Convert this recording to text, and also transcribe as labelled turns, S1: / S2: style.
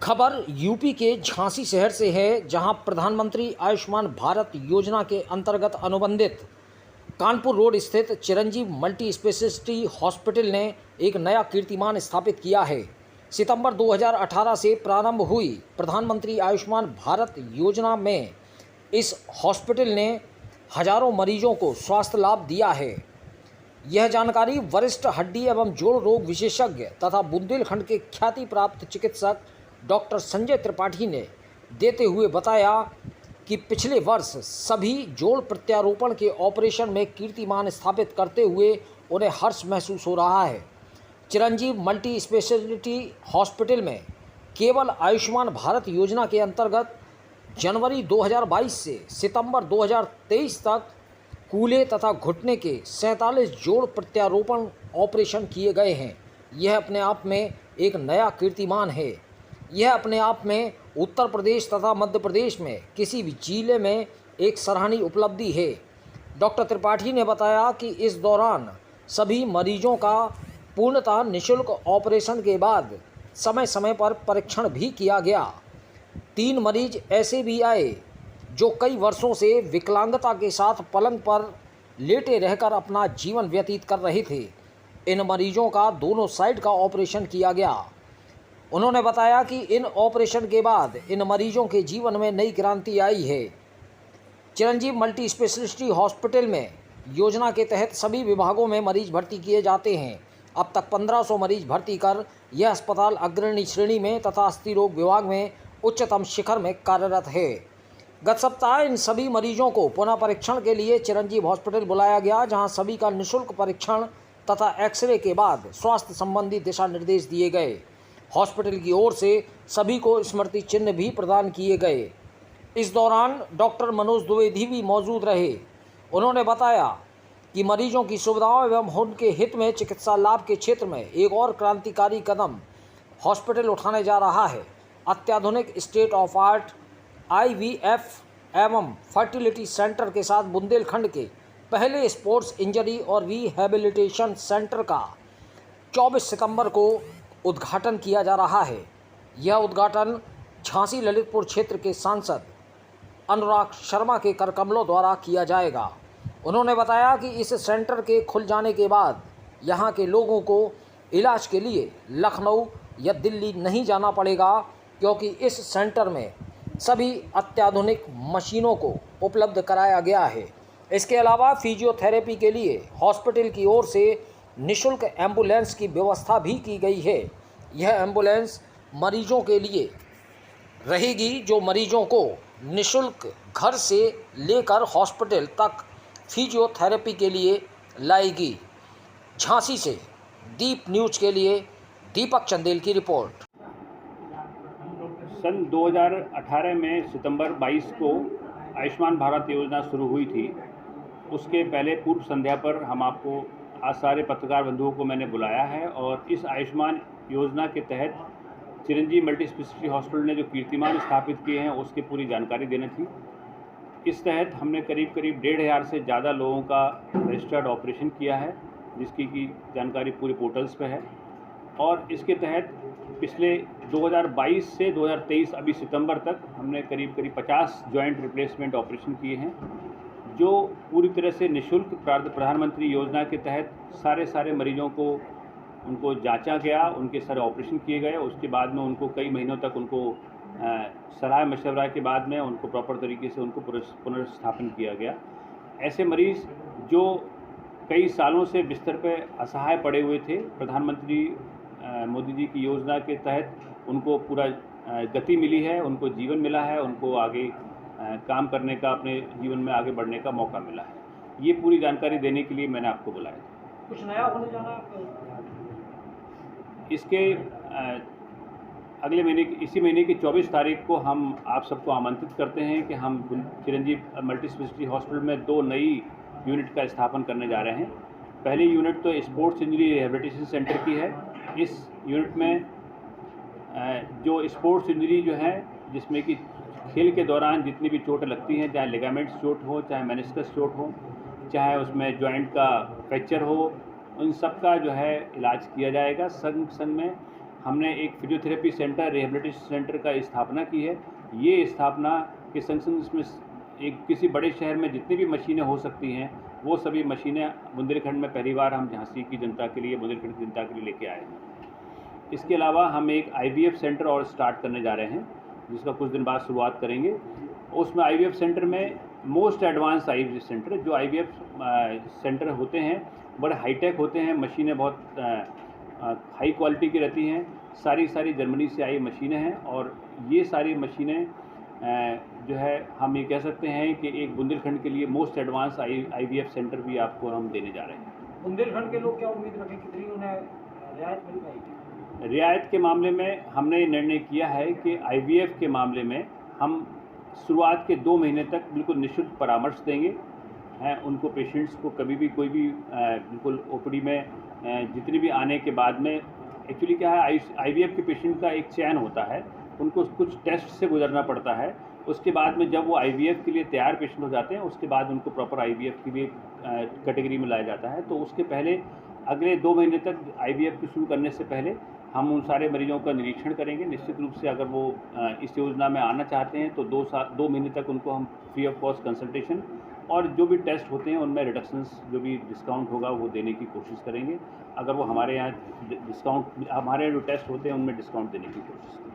S1: खबर यूपी के झांसी शहर से है, जहां प्रधानमंत्री आयुष्मान भारत योजना के अंतर्गत अनुबंधित कानपुर रोड स्थित चिरंजीव मल्टी स्पेशलिटी हॉस्पिटल ने एक नया कीर्तिमान स्थापित किया है। सितंबर 2018 से प्रारंभ हुई प्रधानमंत्री आयुष्मान भारत योजना में इस हॉस्पिटल ने हजारों मरीजों को स्वास्थ्य लाभ दिया है। यह जानकारी वरिष्ठ हड्डी एवं जोड़ रोग विशेषज्ञ तथा बुंदेलखंड के ख्याति प्राप्त चिकित्सक डॉक्टर संजय त्रिपाठी ने देते हुए बताया कि पिछले वर्ष सभी जोड़ प्रत्यारोपण के ऑपरेशन में कीर्तिमान स्थापित करते हुए उन्हें हर्ष महसूस हो रहा है। चिरंजीव मल्टी स्पेशलिटी हॉस्पिटल में केवल आयुष्मान भारत योजना के अंतर्गत जनवरी 2022 से सितंबर 2023 तक कूल्हे तथा घुटने के 47 जोड़ प्रत्यारोपण ऑपरेशन किए गए हैं। यह अपने आप में एक नया कीर्तिमान है। यह अपने आप में उत्तर प्रदेश तथा मध्य प्रदेश में किसी भी जिले में एक सराहनीय उपलब्धि है। डॉक्टर त्रिपाठी ने बताया कि इस दौरान सभी मरीजों का पूर्णतः निःशुल्क ऑपरेशन के बाद समय समय पर परीक्षण भी किया गया। 3 मरीज ऐसे भी आए जो कई वर्षों से विकलांगता के साथ पलंग पर लेटे रहकर अपना जीवन व्यतीत कर रहे थे। इन मरीजों का दोनों साइड का ऑपरेशन किया गया। उन्होंने बताया कि इन ऑपरेशन के बाद इन मरीजों के जीवन में नई क्रांति आई है। चिरंजीव मल्टी स्पेशलिटी हॉस्पिटल में योजना के तहत सभी विभागों में मरीज भर्ती किए जाते हैं। अब तक 1500 मरीज भर्ती कर यह अस्पताल अग्रणी श्रेणी में तथा अस्थि रोग विभाग में उच्चतम शिखर में कार्यरत है। गत सप्ताह इन सभी मरीजों को पुनः परीक्षण के लिए चिरंजीव हॉस्पिटल बुलाया गया, जहां सभी का निःशुल्क परीक्षण तथा एक्सरे के बाद स्वास्थ्य संबंधी दिशा निर्देश दिए गए। हॉस्पिटल की ओर से सभी को स्मृति चिन्ह भी प्रदान किए गए। इस दौरान डॉक्टर मनोज द्विवेदी भी मौजूद रहे। उन्होंने बताया कि मरीजों की सुविधाओं एवं उनके हित में चिकित्सा लाभ के क्षेत्र में एक और क्रांतिकारी कदम हॉस्पिटल उठाने जा रहा है। अत्याधुनिक स्टेट ऑफ आर्ट IVF एवं फर्टिलिटी सेंटर के साथ बुंदेलखंड के पहले स्पोर्ट्स इंजरी और रिहैबिलिटेशन सेंटर का 24 सितंबर को उद्घाटन किया जा रहा है। यह उद्घाटन झांसी ललितपुर क्षेत्र के सांसद अनुराग शर्मा के करकमलों द्वारा किया जाएगा। उन्होंने बताया कि इस सेंटर के खुल जाने के बाद यहां के लोगों को इलाज के लिए लखनऊ या दिल्ली नहीं जाना पड़ेगा, क्योंकि इस सेंटर में सभी अत्याधुनिक मशीनों को उपलब्ध कराया गया है। इसके अलावा फिजियोथेरेपी के लिए हॉस्पिटल की ओर से निःशुल्क एम्बुलेंस की व्यवस्था भी की गई है। यह एम्बुलेंस मरीजों के लिए रहेगी, जो मरीजों को निःशुल्क घर से लेकर हॉस्पिटल तक फिजियोथेरेपी के लिए लाएगी। झांसी से दीप न्यूज के लिए दीपक चंदेल की रिपोर्ट।
S2: सन 2018 में सितंबर 22 को आयुष्मान भारत योजना शुरू हुई थी। उसके पहले पूर्व संध्या पर हम आपको आज सारे पत्रकार बंधुओं को मैंने बुलाया है और इस आयुष्मान योजना के तहत चिरंजीव मल्टी स्पेशलिटी हॉस्पिटल ने जो कीर्तिमान स्थापित किए हैं उसकी पूरी जानकारी देनी थी। इस तहत हमने करीब 1,500 से ज़्यादा लोगों का रजिस्टर्ड ऑपरेशन किया है, जिसकी की जानकारी पूरी पोर्टल्स पे है। और इसके तहत पिछले 2022 से 2023 अभी सितंबर तक हमने करीब 50 जॉइंट रिप्लेसमेंट ऑपरेशन किए हैं, जो पूरी तरह से निःशुल्क प्रधानमंत्री योजना के तहत सारे मरीजों को उनको जांचा गया, उनके सारे ऑपरेशन किए गए। उसके बाद में उनको कई महीनों तक उनको सलाह मशवरा के बाद में उनको प्रॉपर तरीके से उनको पुनर्स्थापन किया गया। ऐसे मरीज़ जो कई सालों से बिस्तर पर असहाय पड़े हुए थे, प्रधानमंत्री मोदी जी की योजना के तहत उनको पूरा गति मिली है, उनको जीवन मिला है, उनको आगे काम करने का, अपने जीवन में आगे बढ़ने का मौका मिला है। ये पूरी जानकारी देने के लिए मैंने आपको बुलाया था।
S1: कुछ नया होने जाना
S2: इसके अगले महीने इसी महीने की 24 तारीख को हम आप सबको आमंत्रित करते हैं कि हम चिरंजीव मल्टी स्पेशलिटी हॉस्पिटल में 2 नई यूनिट का स्थापन करने जा रहे हैं। पहली यूनिट तो स्पोर्ट्स इंजरी रिहैबिलिटेशन सेंटर की है। इस यूनिट में जो स्पोर्ट्स इंजरी जो है, जिसमें कि खेल के दौरान जितनी भी चोटें लगती हैं, चाहे लिगामेंट्स चोट हो, चाहे मेनिस्कस चोट हो, चाहे उसमें जॉइंट का फ्रैक्चर हो, उन सब का जो है इलाज किया जाएगा। संग में हमने एक फिजियोथेरेपी सेंटर, रिहेबिलिटेशन सेंटर का स्थापना की है। ये स्थापना के संग संग इसमें एक किसी बड़े शहर में जितनी भी मशीनें हो सकती हैं, वो सभी मशीनें बुंदेलखंड में पहली बार हम झांसी की जनता के लिए, बुंदेलखंड की जनता के लिए लेके आए हैं। इसके अलावा हम एक IVF सेंटर और स्टार्ट करने जा रहे हैं, जिसका कुछ दिन बाद शुरुआत करेंगे। उसमें IVF सेंटर में मोस्ट एडवांस IVF सेंटर, जो IVF सेंटर होते हैं बड़े हाईटेक होते हैं, मशीनें बहुत हाई क्वालिटी की रहती हैं। सारी जर्मनी से आई मशीनें हैं और ये सारी मशीनें जो है हम ये कह सकते हैं कि एक बुंदेलखंड के लिए मोस्ट एडवांस IVF सेंटर भी आपको हम देने जा रहे हैं।
S1: बुंदेलखंड के लोग क्या उम्मीद रखें, कितनी उन्हें रियायत मिल पाएगी?
S2: रियायत के मामले में हमने ये निर्णय किया है कि IVF के मामले में हम शुरुआत के 2 महीने तक बिल्कुल निःशुल्क परामर्श देंगे हैं उनको, पेशेंट्स को कभी भी कोई भी बिल्कुल OPD में जितनी भी आने के बाद में एक्चुअली क्या है, IVF के पेशेंट का एक चयन होता है, उनको कुछ टेस्ट से गुजरना पड़ता है। उसके बाद में जब वो IVF के लिए तैयार पेशेंट हो जाते हैं, उसके बाद उनको प्रॉपर IVF की भी कैटेगरी में लाया जाता है। तो उसके पहले अगले 2 महीने तक IVF की शुरू करने से पहले हम उन सारे मरीजों का निरीक्षण करेंगे। निश्चित रूप से अगर वो इस योजना में आना चाहते हैं तो 2 महीने तक उनको हम फ्री ऑफ कॉस्ट कंसल्टेशन और जो भी टेस्ट होते हैं उनमें रिडक्शंस, जो भी डिस्काउंट होगा वो देने की कोशिश करेंगे। अगर वो हमारे यहाँ जो टेस्ट होते हैं उनमें डिस्काउंट देने की कोशिश करेंगे।